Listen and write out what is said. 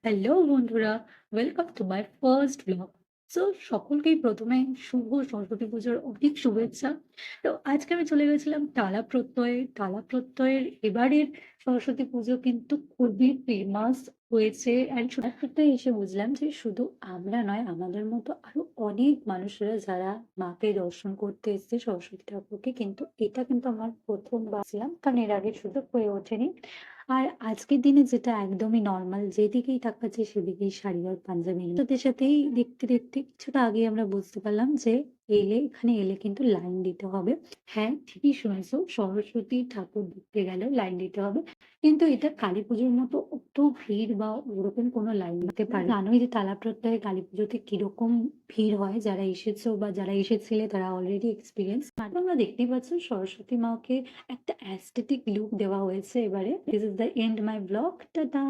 Hello বন্ধুরা, welcome to my first blog. So সকলকেই প্রথমে শুভ সরস্বতী পুজোর অনেক শুভেচ্ছা। তো আজকে আমি চলে গেছিলাম টালা প্রত্যয়ে। টালা প্রত্যয়ের এবারের সরস্বতী পুজো কিন্তু খুবই ফেমাস হয়েছে। অ্যান্ড টালা প্রত্যয়ে এসে বুঝলাম যে শুধু আমরা নয়, আমাদের মতো আরো অনেক মানুষেরা যারা মাকে দর্শন করতে এসেছে সরস্বতী ঠাকুরকে, কিন্তু এটা কিন্তু আমার প্রথমবার ছিলাম, কারণ এর আগে সুযোগ হয়ে ওঠেনি। আর আজকের দিনে যেটা একদমই নরমাল, যেদিকেই তাকাচ্ছি সেদিকেই শাড়ি আর পাঞ্জাবি। সাথে সাথেই দেখতে দেখতে কিছুটা আগে আমরা বুঝতে পারলাম যে এখানে এলে কিন্তু লাইন দিতে হবে। হ্যাঁ, ঠিকই শুনেছো, সরস্বতী ঠাকুর দেখতে গেলেও লাইন দিতে হবে। কিন্তু এটা কালী পুজোর মতো অত ভিড় বা ওরকম কোনো লাইন দিতে পারে না। জানোই যে টালা প্রত্যয়ে কালী পুজোতে কিরকম ভিড় হয়। যারা এসেছো বা যারা এসেছিলে তারা অলরেডি এক্সপিরিয়েন্স। আর তোমরা দেখতেই পাচ্ছ সরস্বতী মাকে একটা অ্যাস্থেটিক লুক দেওয়া হয়েছে এবারে। This is the end my blog. Tata.